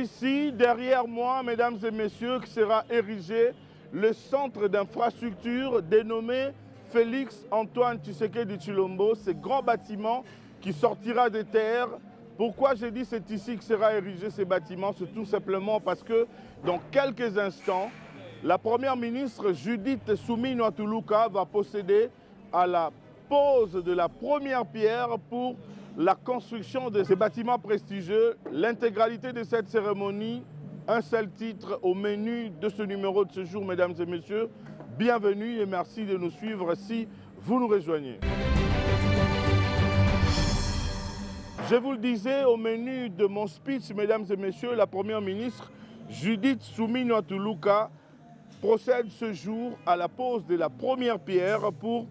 ici, derrière moi, mesdames et messieurs, que sera érigé le centre d'infrastructure dénommé Félix-Antoine Tshisekedi Tshilombo, ce grand bâtiment qui sortira des terres. Pourquoi j'ai dit c'est ici que sera érigé ces bâtiments? C'est tout simplement parce que dans quelques instants, la première ministre Judith Suminwa Tuluka va procéder à la pose de la première pierre pour la construction de ces bâtiments prestigieux. L'intégralité de cette cérémonie, un seul titre au menu de ce numéro de ce jour, mesdames et messieurs. Bienvenue et merci de nous suivre si vous nous rejoignez. Je vous le disais au menu de mon speech, mesdames et messieurs, la première ministre Judith Suminwa Tuluka procède ce jour à la pose de la première pierre pour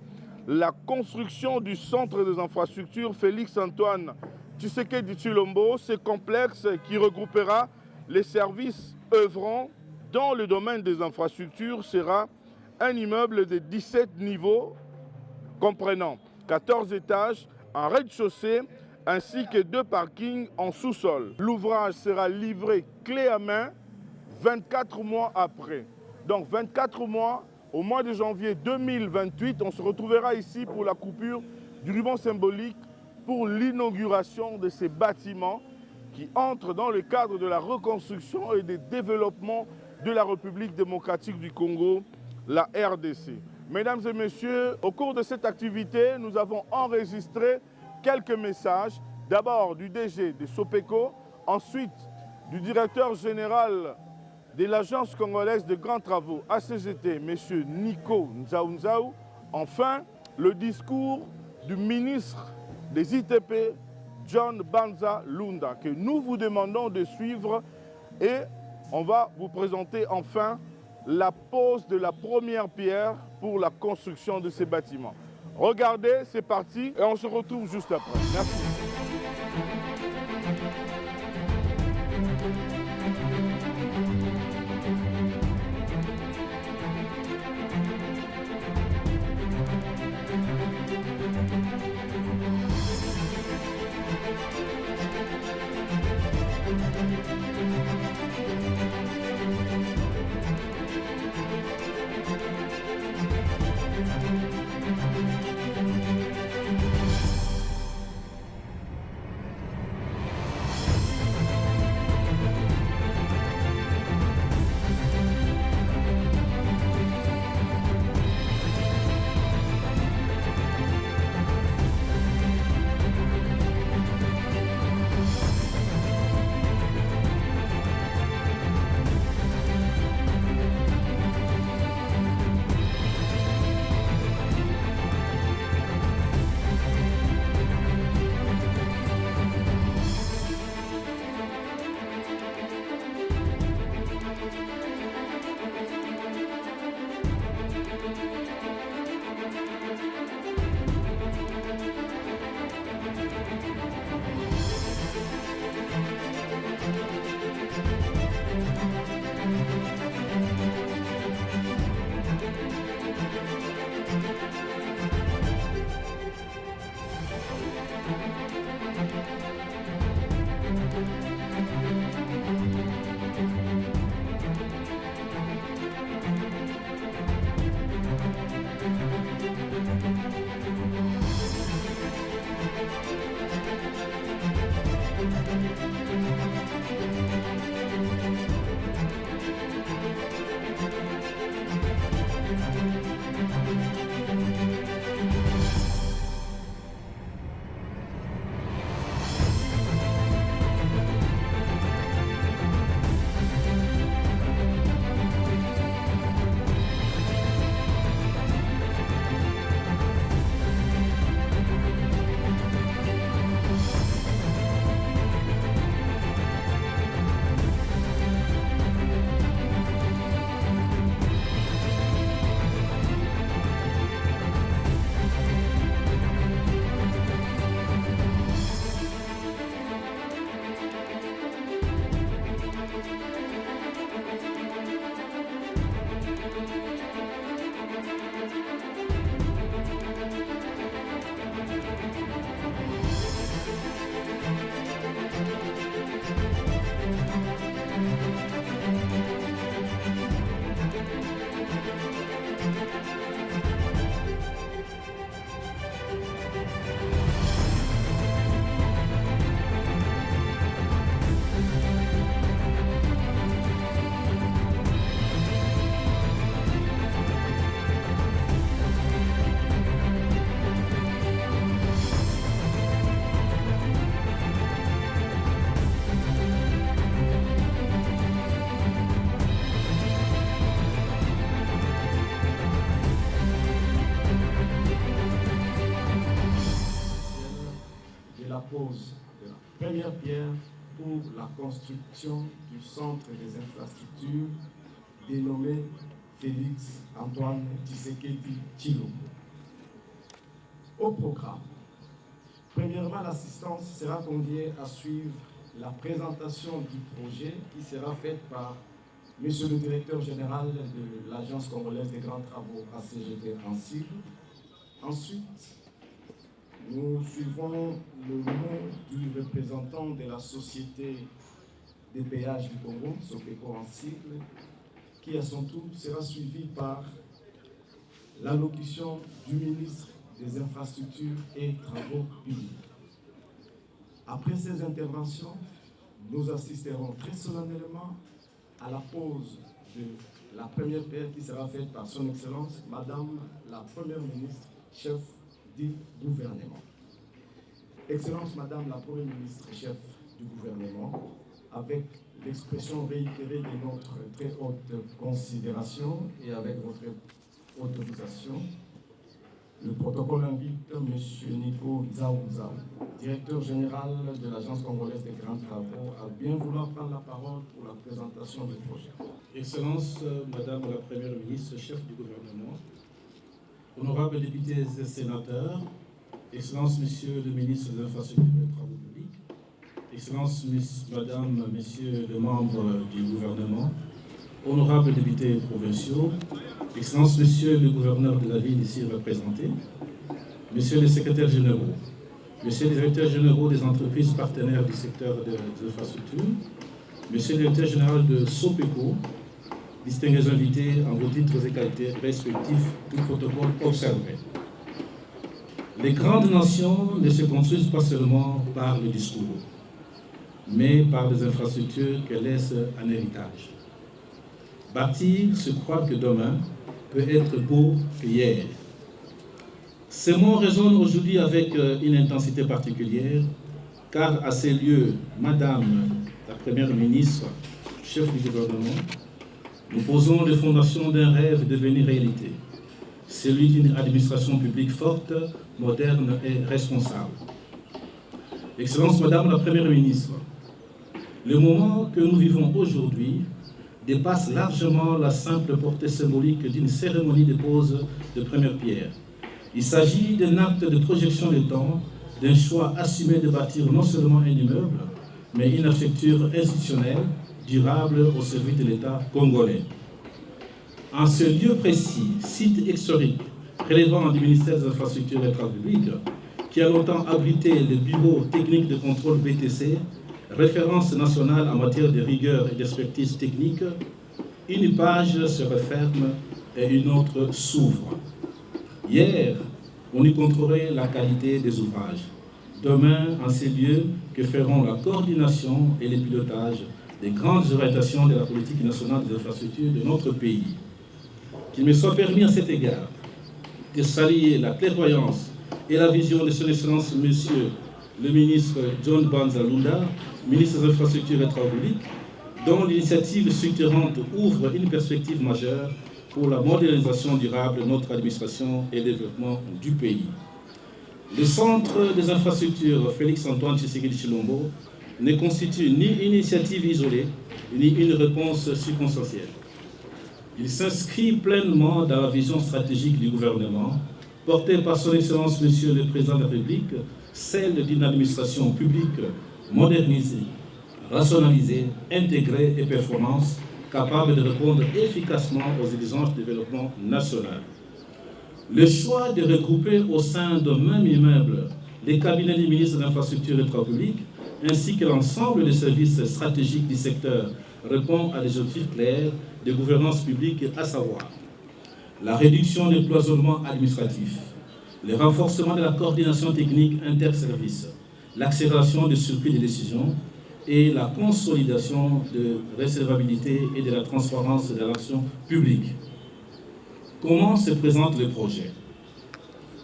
la construction du centre des infrastructures Félix-Antoine Tshisekedi Tshilombo, ce complexe qui regroupera les services œuvrant dans le domaine des infrastructures sera un immeuble de 17 niveaux comprenant 14 étages, un rez-de-chaussée ainsi que 2 parkings en sous-sol. L'ouvrage sera livré clé à main 24 mois après. Donc 24 mois, au mois de janvier 2028, on se retrouvera ici pour la coupure du ruban symbolique pour l'inauguration de ces bâtiments qui entrent dans le cadre de la reconstruction et du développement de la République démocratique du Congo, la RDC. Mesdames et messieurs, au cours de cette activité, nous avons enregistré quelques messages, d'abord du DG de Sopeco, ensuite du directeur général de l'Agence congolaise de grands travaux, ACGT, M. Nico Nzaou, enfin le discours du ministre des ITP, John Banza Lunda, que nous vous demandons de suivre et on va vous présenter enfin la pose de la première pierre pour la construction de ces bâtiments. Regardez, c'est parti et on se retrouve juste après. Merci. pose de la première pierre pour la construction du centre des infrastructures dénommé Félix Antoine Tshisekedi Tshilombo. Au programme, premièrement, l'assistance sera conviée à suivre la présentation du projet qui sera faite par Monsieur le directeur général de l'Agence congolaise des grands travaux ACGT en cible. Ensuite, nous suivrons le mot du représentant de la Société des péages du Congo, Sopeco en cible, qui à son tour sera suivi par l'allocution du ministre des Infrastructures et Travaux publics. Après ces interventions, nous assisterons très solennellement à la pose de la première pierre qui sera faite par son Excellence, Madame la Première ministre, chef du gouvernement. Excellence Madame la Première ministre, chef du gouvernement, avec l'expression réitérée de notre très haute considération et avec votre autorisation, le protocole invite M. Nico Zaouza, directeur général de l'Agence congolaise des grands travaux, à bien vouloir prendre la parole pour la présentation du projet. Excellence, Madame la Première ministre, chef du gouvernement, honorables députés et sénateurs, Excellence, Monsieur le ministre des Infrastructures et des Travaux publics, Excellence, Madame, Messieurs les membres du gouvernement, honorables députés provinciaux, Excellence, Monsieur le gouverneur de la ville ici représenté, Messieurs les secrétaires généraux, Messieurs les directeurs généraux des entreprises partenaires du secteur des infrastructures, Monsieur le directeur général de Sopeco, distingués invités en vos titres et qualités respectifs, tout protocole observé. Les grandes nations ne se construisent pas seulement par le discours, mais par les infrastructures qu'elles laissent en héritage. Bâtir se croire que demain peut être beau que hier. Ces mots résonnent aujourd'hui avec une intensité particulière, car à ces lieux, Madame la Première ministre, chef du gouvernement, nous posons les fondations d'un rêve devenu réalité, celui d'une administration publique forte, moderne et responsable. Excellence Madame la Première ministre, le moment que nous vivons aujourd'hui dépasse largement la simple portée symbolique d'une cérémonie de pose de première pierre. Il s'agit d'un acte de projection du temps, d'un choix assumé de bâtir non seulement un immeuble, mais une architecture institutionnelle, durable au service de l'État congolais. En ce lieu précis, site historique, relevant du ministère des Infrastructures et des Travaux publics, qui a longtemps abrité le bureau technique de contrôle BTC, référence nationale en matière de rigueur et d'expertise technique, une page se referme et une autre s'ouvre. Hier, on y contrôlait la qualité des ouvrages. Demain, en ces lieux que feront la coordination et le pilotage des grandes orientations de la politique nationale des infrastructures de notre pays. Qu'il me soit permis à cet égard de saluer la clairvoyance et la vision de son Excellence, Monsieur le ministre John Banzalunda, ministre des Infrastructures et des Travaux publics, dont l'initiative structurante ouvre une perspective majeure pour la modernisation durable de notre administration et le développement du pays. Le Centre des infrastructures Félix-Antoine Tshisekedi Tshilombo ne constitue ni une initiative isolée, ni une réponse circonstancielle. Il s'inscrit pleinement dans la vision stratégique du gouvernement, portée par son Excellence Monsieur le Président de la République, celle d'une administration publique modernisée, rationalisée, intégrée et performante, capable de répondre efficacement aux exigences du développement national. Le choix de regrouper au sein d'un même immeuble les cabinets du ministre de l'Infrastructure et des Travaux publics, ainsi que l'ensemble des services stratégiques du secteur, répond à des objectifs clairs de gouvernance publique, à savoir la réduction des cloisonnements administratifs, le renforcement de la coordination technique interservices, l'accélération des circuits de décision et la consolidation de recevabilité et de la transparence de l'action publique. Comment se présente le projet?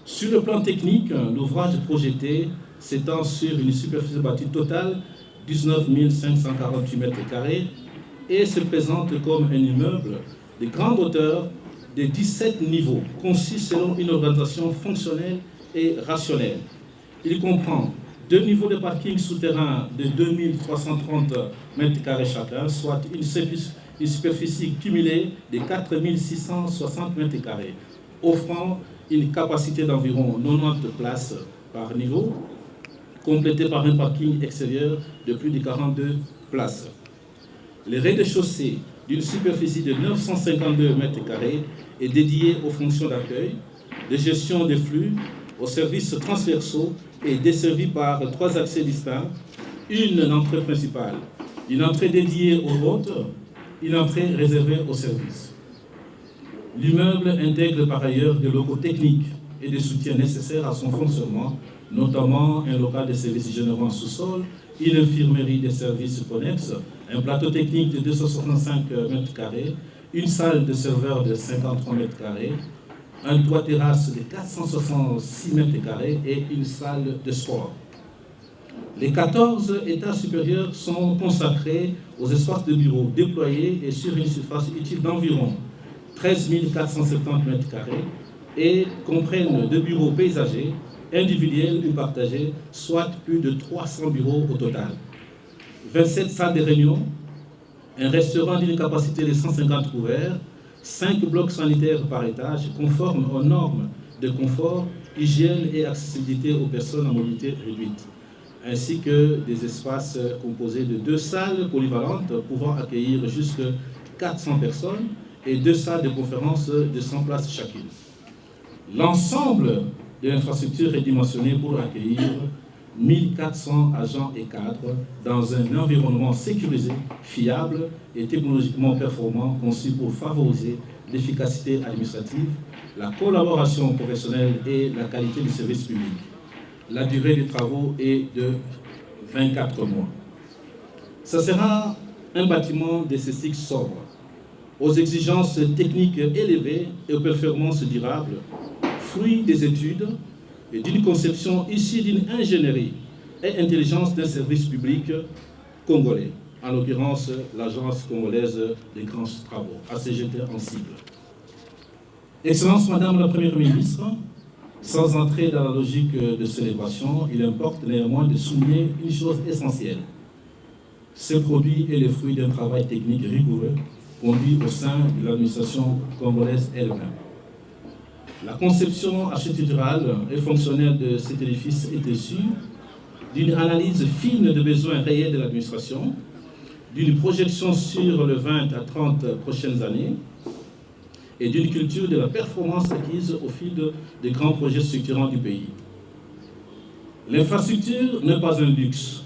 Sur le plan technique, l'ouvrage projeté s'étend sur une superficie bâtie totale 19 548 m² et se présente comme un immeuble de grande hauteur de 17 niveaux, conçu selon une organisation fonctionnelle et rationnelle. Il comprend 2 niveaux de parking souterrains de 2330 m² chacun, soit une superficie cumulée de 4660 m², offrant une capacité d'environ 90 places par niveau, complété par un parking extérieur de plus de 42 places. Le rez-de-chaussée d'une superficie de 952 m² est dédié aux fonctions d'accueil, de gestion des flux, aux services transversaux et desservi par 3 accès distincts, une entrée principale, une entrée dédiée aux hôtes, une entrée réservée aux services. L'immeuble intègre par ailleurs des locaux techniques et des soutiens nécessaires à son fonctionnement, notamment un local de services généraux en sous-sol, une infirmerie de services connexes, un plateau technique de 265 m², une salle de serveur de 53 m², un toit terrasse de 466 m² et une salle de sport. Les 14 étages supérieurs sont consacrés aux espaces de bureaux déployés et sur une surface utile d'environ 13 470 m² et comprennent 2 bureaux paysagers, individuels ou partagés, soit plus de 300 bureaux au total. 27 salles de réunion, un restaurant d'une capacité de 150 couverts, 5 blocs sanitaires par étage conformes aux normes de confort, hygiène et accessibilité aux personnes à mobilité réduite, ainsi que des espaces composés de 2 salles polyvalentes pouvant accueillir jusqu'à 400 personnes et 2 salles de conférence de 100 places chacune. L'ensemble de l'infrastructure est dimensionné pour accueillir 1400 agents et cadres dans un environnement sécurisé, fiable et technologiquement performant, conçu pour favoriser l'efficacité administrative, la collaboration professionnelle et la qualité du service public. La durée des travaux est de 24 mois. Ce sera un bâtiment d'esthétique sobre, aux exigences techniques élevées et aux performances durables, fruit des études et d'une conception issue d'une ingénierie et intelligence d'un service public congolais, en l'occurrence l'Agence congolaise des grands travaux, ACGT en cible. Excellence Madame la Première ministre, sans entrer dans la logique de célébration, il importe néanmoins de souligner une chose essentielle. Ce produit est le fruit d'un travail technique rigoureux conduit au sein de l'administration congolaise elle-même. La conception architecturale et fonctionnelle de cet édifice est issue d'une analyse fine de besoins réels de l'administration, d'une projection sur les 20 à 30 prochaines années et d'une culture de la performance acquise au fil des grands projets structurants du pays. L'infrastructure n'est pas un luxe,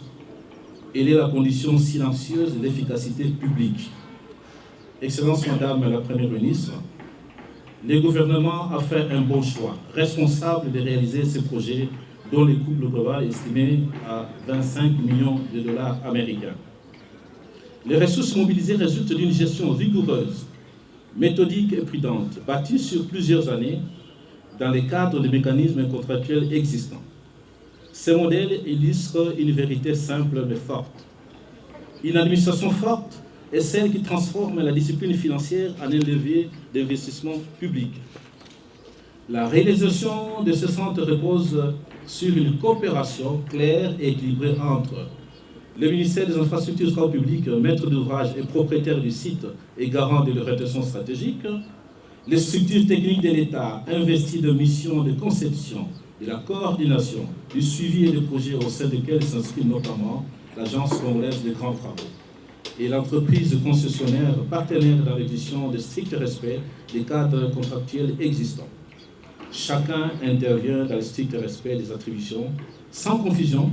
elle est la condition silencieuse de l'efficacité publique. Excellence Madame la Première ministre, le gouvernement a fait un bon choix, responsable de réaliser ces projets dont le coût global est estimé à 25 millions de dollars américains. Les ressources mobilisées résultent d'une gestion rigoureuse, méthodique et prudente, bâtie sur plusieurs années dans le cadre des mécanismes contractuels existants. Ce modèle illustre une vérité simple mais forte. Une administration forte est celle qui transforme la discipline financière en un levier d'investissement public. La réalisation de ce centre repose sur une coopération claire et équilibrée entre le ministère des Infrastructures et Travaux publics, maître d'ouvrage et propriétaire du site et garant de l'orientation stratégique, les structures techniques de l'État investies de missions de conception, de la coordination, du suivi et des projets au sein desquels s'inscrit notamment l'Agence congolaise des grands travaux, et l'entreprise concessionnaire partenaire dans l'édition de strict respect des cadres contractuels existants. Chacun intervient dans le strict respect des attributions, sans confusion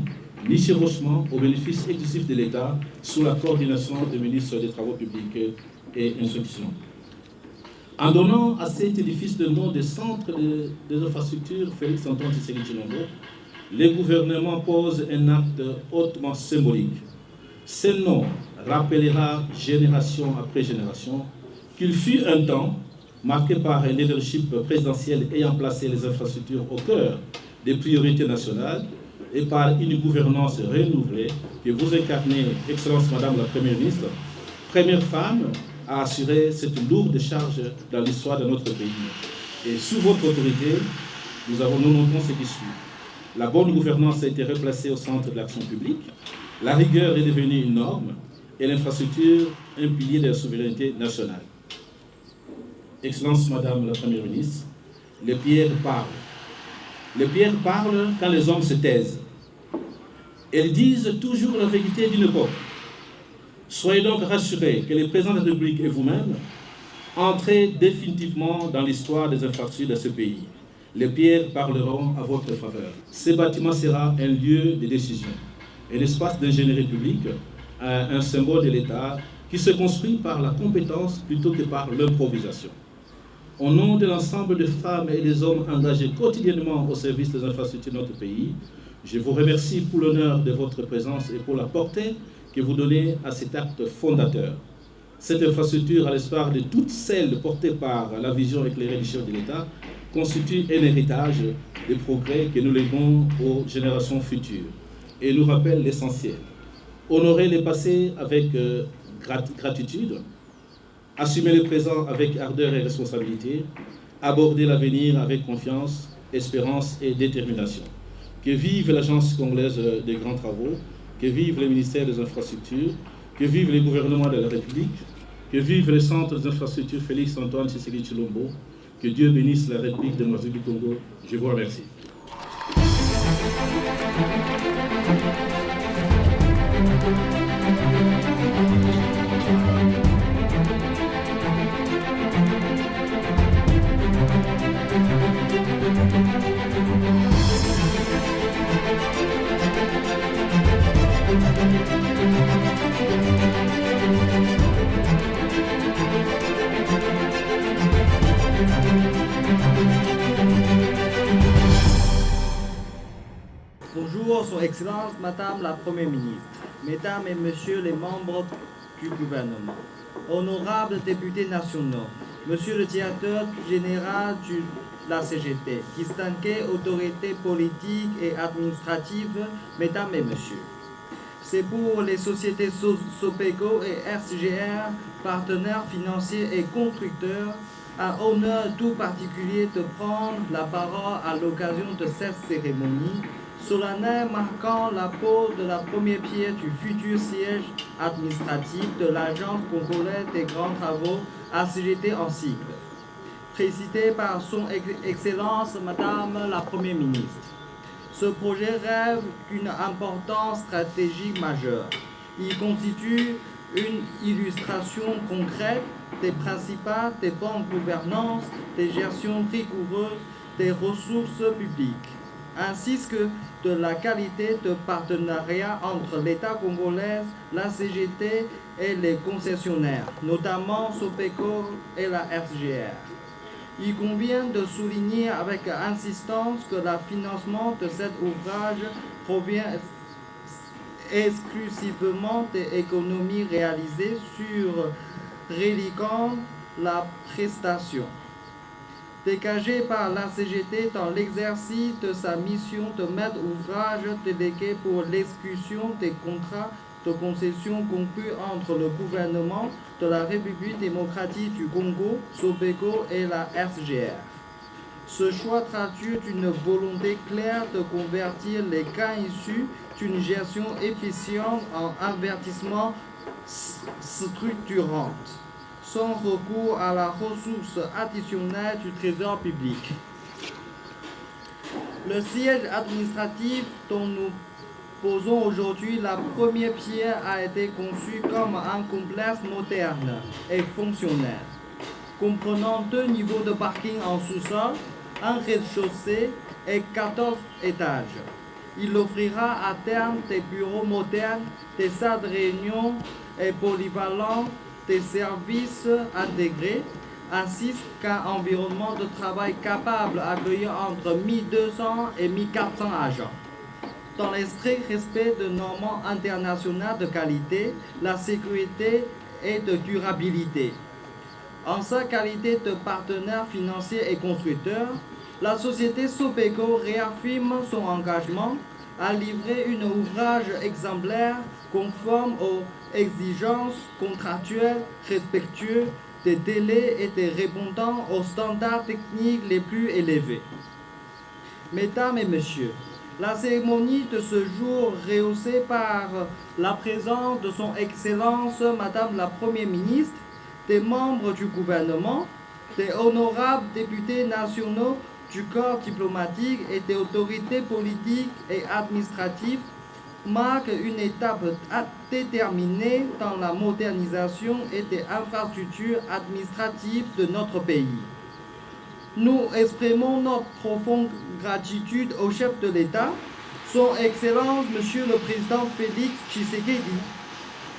ni chevauchement, au bénéfice exclusif de l'État, sous la coordination du ministre des Travaux publics et Instruction. En donnant à cet édifice le nom de Centre des infrastructures Félix-Antoine Tshisekedi Tshilombo, le gouvernement pose un acte hautement symbolique. Ce nom rappellera génération après génération qu'il fut un temps marqué par un leadership présidentiel ayant placé les infrastructures au cœur des priorités nationales et par une gouvernance renouvelée que vous incarnez, Excellence Madame la Première ministre, première femme à assurer cette lourde charge dans l'histoire de notre pays. Et sous votre autorité, nous notons ce qui suit. La bonne gouvernance a été replacée au centre de l'action publique, la rigueur est devenue une norme et l'infrastructure un pilier de la souveraineté nationale. Excellence Madame la Première ministre, les pierres parlent. Les pierres parlent quand les hommes se taisent. Elles disent toujours la vérité d'une époque. Soyez donc rassurés que le président de la République et vous-même entrez définitivement dans l'histoire des infrastructures de ce pays. Les pierres parleront à votre faveur. Ce bâtiment sera un lieu de décision, un espace d'ingénierie publique, un symbole de l'État qui se construit par la compétence plutôt que par l'improvisation. Au nom de l'ensemble des femmes et des hommes engagés quotidiennement au service des infrastructures de notre pays, je vous remercie pour l'honneur de votre présence et pour la portée que vous donnez à cet acte fondateur. Cette infrastructure, à l'espoir de toutes celles portées par la vision éclairée du chef de l'État, constitue un héritage des progrès que nous léguons aux générations futures et nous rappelle l'essentiel. Honorer le passé avec gratitude, assumer le présent avec ardeur et responsabilité, aborder l'avenir avec confiance, espérance et détermination. Que vive l'Agence congolaise des grands travaux, que vive le ministère des Infrastructures, que vive le gouvernement de la République, que vive le centre des infrastructures Félix-Antoine Tshisekedi Tshilombo, que Dieu bénisse la République démocratique du Congo. Je vous remercie. Bonjour, Son Excellence, Madame la Première ministre, Mesdames et Messieurs les membres du gouvernement, honorables députés nationaux, Monsieur le directeur général de la CGT, distinguées autorités politiques et administratives, Mesdames et Messieurs. C'est pour les sociétés Sopeco et RCGR, partenaires financiers et constructeurs, un honneur tout particulier de prendre la parole à l'occasion de cette cérémonie solennelle marquant la pose de la première pierre du futur siège administratif de l'Agence congolaise des grands travaux, ACGT en sigle, présidée par son Excellence Madame la Première ministre. Ce projet rêve d'une importance stratégique majeure. Il constitue une illustration concrète des principes des bonnes gouvernances, des gestions rigoureuses des ressources publiques, ainsi que de la qualité de partenariat entre l'État congolais, la CGT et les concessionnaires, notamment Sopeco et la RCGR. Il convient de souligner avec insistance que le financement de cet ouvrage provient exclusivement des économies réalisées sur reliquant la prestation, dégagée par la CGT dans l'exercice de sa mission de maître ouvrage délégué pour l'exécution des contrats de concession conclus entre le gouvernement de la République démocratique du Congo, Sopeco et la RCGR. Ce choix traduit une volonté claire de convertir les gains issus d'une gestion efficiente en investissement structurante, sans recours à la ressource additionnelle du trésor public. Le siège administratif dont nous posons aujourd'hui la première pierre a été conçu comme un complexe moderne et fonctionnel, comprenant 2 niveaux de parking en sous-sol, un rez-de-chaussée et 14 étages. Il offrira à terme des bureaux modernes, des salles de réunion et polyvalents, des services intégrés, ainsi qu'un environnement de travail capable d'accueillir entre 1200 et 1400 agents. Dans le strict respect de normes internationales de qualité, la sécurité et de durabilité. En sa qualité de partenaire financier et constructeur, la société Sopeco réaffirme son engagement à livrer un ouvrage exemplaire conforme aux exigences contractuelles, respectueux des délais et des répondant aux standards techniques les plus élevés. Mesdames et Messieurs, La cérémonie de ce jour, rehaussée par la présence de son Excellence Madame la Première ministre, des membres du gouvernement, des honorables députés nationaux du corps diplomatique et des autorités politiques et administratives, marque une étape déterminée dans la modernisation et des infrastructures administratives de notre pays. Nous exprimons notre profonde gratitude au chef de l'État, son Excellence Monsieur le Président Félix Tshisekedi,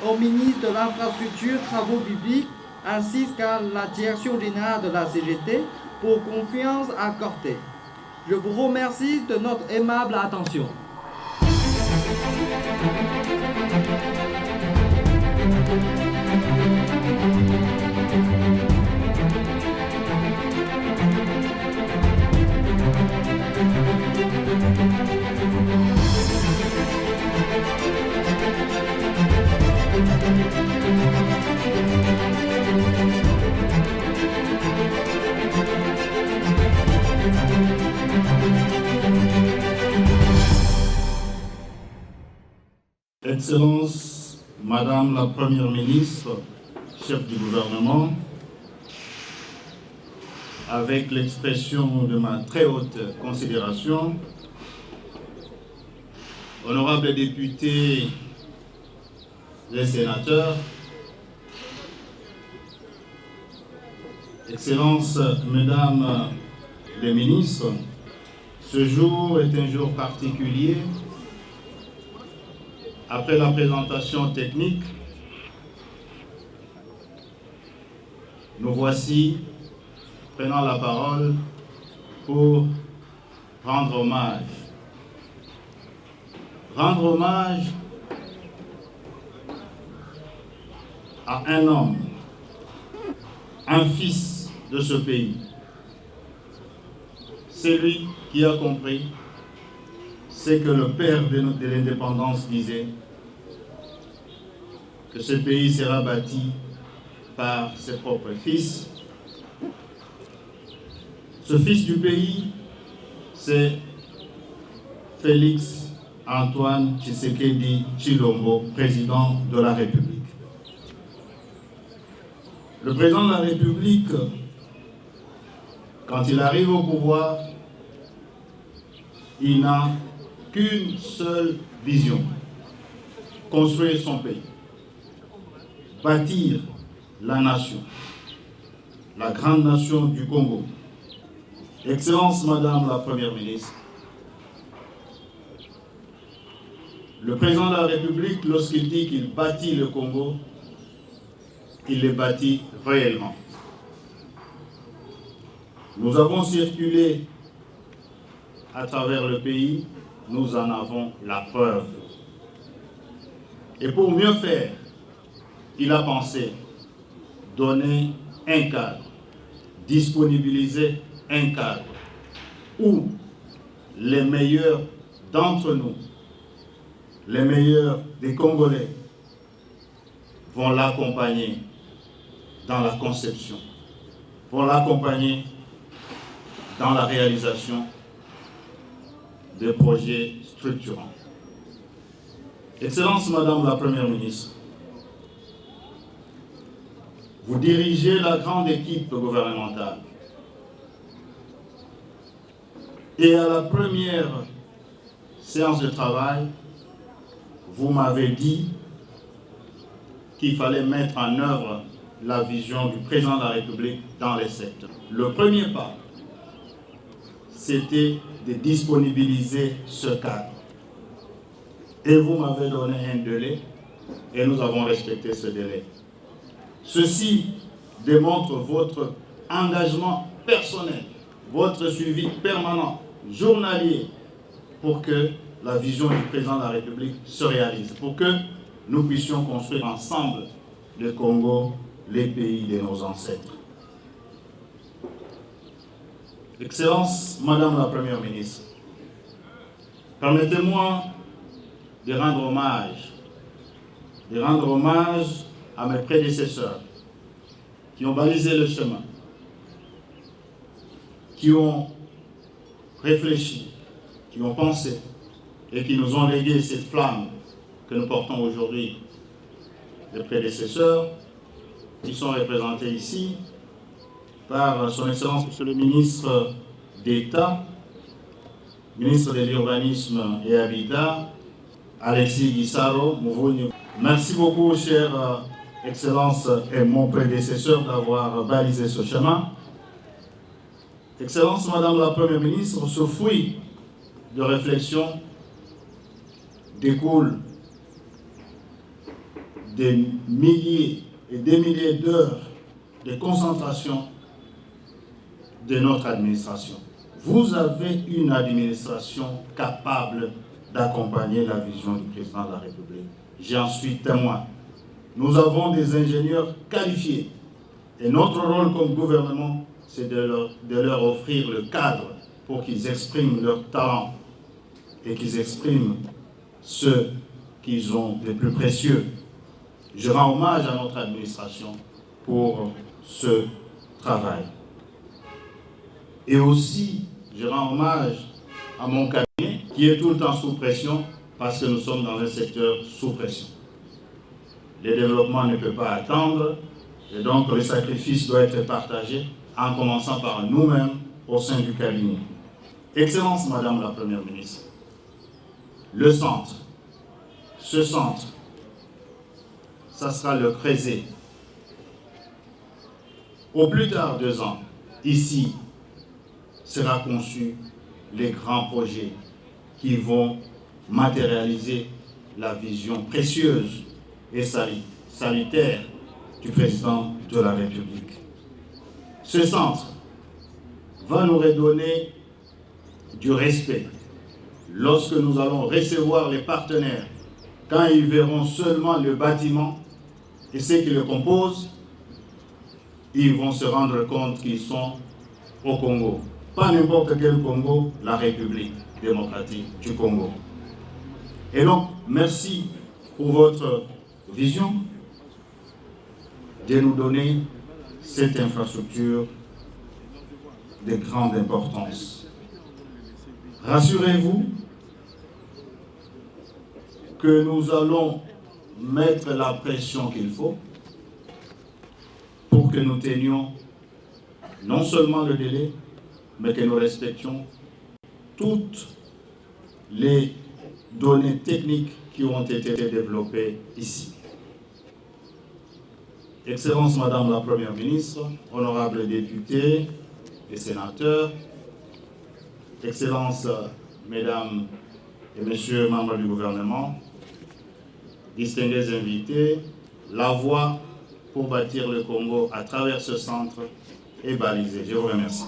au ministre de l'Infrastructure, Travaux publics, ainsi qu'à la Direction générale de la CGT pour confiance accordée. Je vous remercie de notre aimable attention. Excellence, Madame la Première ministre, chef du gouvernement, avec l'expression de ma très haute considération, honorables députés et sénateurs, Excellences, Mesdames les ministres, ce jour est un jour particulier. Après la présentation technique, nous voici prenant la parole pour rendre hommage. Rendre hommage à un homme, un fils de ce pays. C'est lui qui a compris ce que le père de l'indépendance disait, que ce pays sera bâti par ses propres fils. Ce fils du pays, c'est Félix Antoine Tshisekedi Tshilombo, président de la République. Le président de la République, quand il arrive au pouvoir, il n'a qu'une seule vision: construire son pays, bâtir la nation, la grande nation du Congo. Excellence, Madame la Première ministre, le président de la République, lorsqu'il dit qu'il bâtit le Congo, il le bâtit réellement. Nous avons circulé à travers le pays, nous en avons la preuve. Et pour mieux faire, il a pensé donner un cadre, disponibiliser un cadre où les meilleurs d'entre nous, les meilleurs des Congolais, vont l'accompagner dans la conception, vont l'accompagner dans la réalisation des projets structurants. Excellence, Madame la Première ministre, vous dirigez la grande équipe gouvernementale. Et à la première séance de travail, vous m'avez dit qu'il fallait mettre en œuvre la vision du président de la République dans les secteurs. Le premier pas, c'était de disponibiliser ce cadre. Et vous m'avez donné un délai et nous avons respecté ce délai. Ceci démontre votre engagement personnel, votre suivi permanent, journalier, pour que la vision du président de la République se réalise, pour que nous puissions construire ensemble le Congo, les pays de nos ancêtres. Excellence, Madame la Première ministre, permettez-moi de rendre hommage à mes prédécesseurs qui ont balisé le chemin, qui ont réfléchi, qui ont pensé, et qui nous ont légué cette flamme que nous portons aujourd'hui. Les prédécesseurs qui sont représentés ici par son Excellence Monsieur le ministre d'État, ministre de l'Urbanisme et Habitat, Alexis Guissaro Mouvouni. Merci beaucoup, chère Excellence et mon prédécesseur, d'avoir balisé ce chemin. Excellence, Madame la Première ministre, ce fruit de réflexion découle des milliers et des milliers d'heures de concentration de notre administration. Vous avez une administration capable d'accompagner la vision du président de la République. J'en suis témoin. Nous avons des ingénieurs qualifiés et notre rôle comme gouvernement, c'est de leur offrir le cadre pour qu'ils expriment leurs talents et qu'ils expriment ce qu'ils ont de plus précieux. Je rends hommage à notre administration pour ce travail. Et aussi, je rends hommage à mon cabinet qui est tout le temps sous pression parce que nous sommes dans un secteur sous pression. Le développement ne peut pas attendre et donc le sacrifice doit être partagé en commençant par nous-mêmes au sein du cabinet. Excellence, Madame la Première ministre, le centre, ce centre, ça sera le Creuset. Au plus tard 2 ans, ici, sera conçu les grands projets qui vont matérialiser la vision précieuse et salutaire du président de la République. Ce centre va nous redonner du respect lorsque nous allons recevoir les partenaires. Quand ils verront seulement le bâtiment et ceux qui le composent, ils vont se rendre compte qu'ils sont au Congo. Pas n'importe quel Congo, la République démocratique du Congo. Et donc, merci pour votre vision de nous donner cette infrastructure de grande importance. Rassurez-vous que nous allons mettre la pression qu'il faut pour que nous tenions non seulement le délai, mais que nous respections toutes les données techniques qui ont été développées ici. Excellence Madame la Première ministre, honorables députés et sénateurs, Excellences Mesdames et Messieurs membres du gouvernement, distingués invités, la voie pour bâtir le Congo à travers ce centre est balisée. Je vous remercie.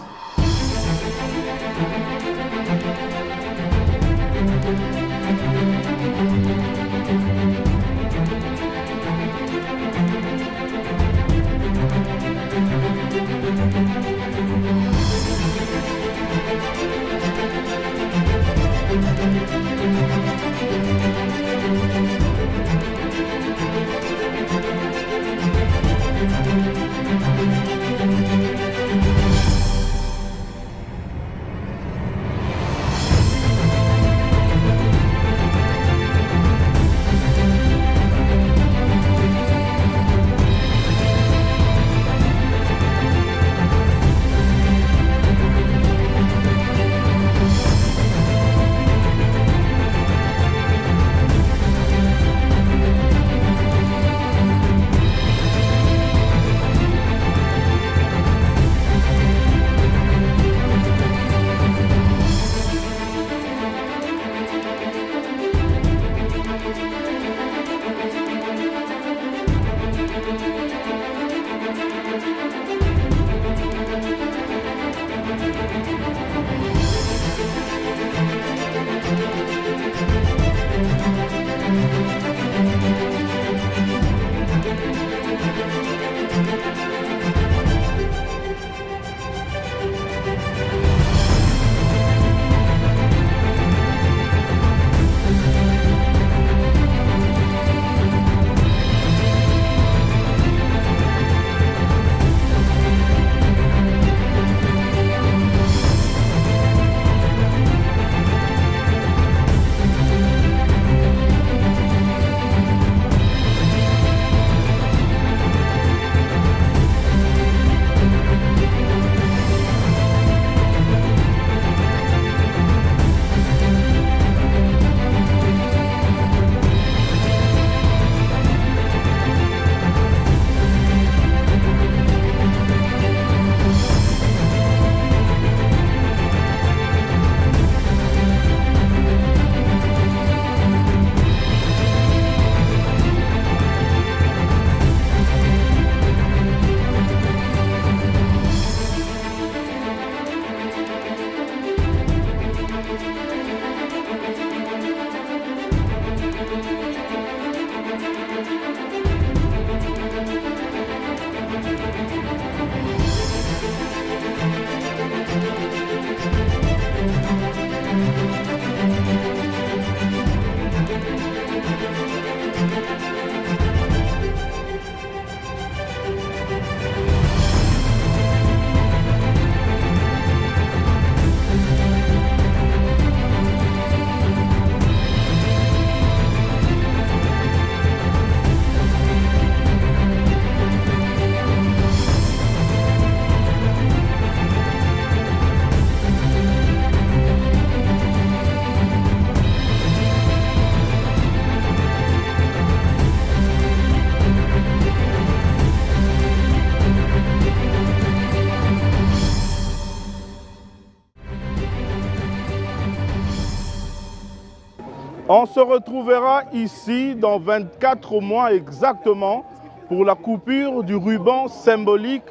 On se retrouvera ici dans 24 mois exactement pour la coupure du ruban symbolique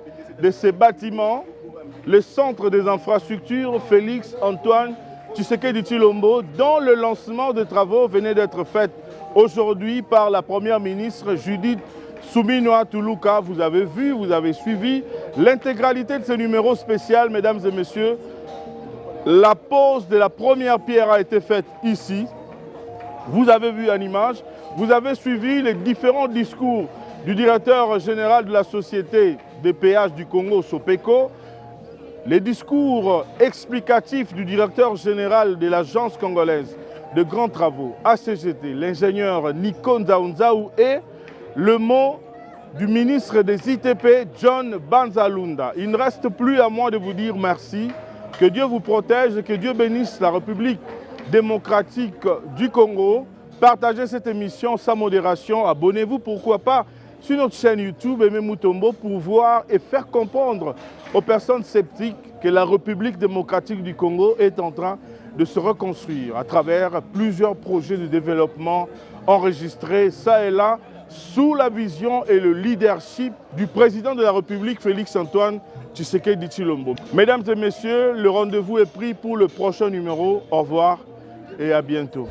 de ces bâtiments, le centre des infrastructures Félix-Antoine Tshisekedi Tshilombo, dont le lancement de travaux venait d'être fait aujourd'hui par la première ministre Judith Suminwa Tuluka. Vous avez vu, vous avez suivi l'intégralité de ce numéro spécial, mesdames et messieurs. La pose de la première pierre a été faite ici. Vous avez vu en image, vous avez suivi les différents discours du directeur général de la Société des péages du Congo, Sopeco, les discours explicatifs du directeur général de l'Agence congolaise de grands travaux, ACGT, l'ingénieur Nico Nzaounzaou, et le mot du ministre des ITP, John Banzalunda. Il ne reste plus à moi de vous dire merci, que Dieu vous protège et que Dieu bénisse la République démocratique du Congo. Partagez cette émission sans modération, abonnez-vous pourquoi pas sur notre chaîne YouTube Aimé Mutombo pour voir et faire comprendre aux personnes sceptiques que la République démocratique du Congo est en train de se reconstruire à travers plusieurs projets de développement enregistrés ça et là sous la vision et le leadership du président de la République Félix-Antoine Tshisekedi Tshilombo. Mesdames et messieurs, le rendez-vous est pris pour le prochain numéro. Au revoir et à bientôt.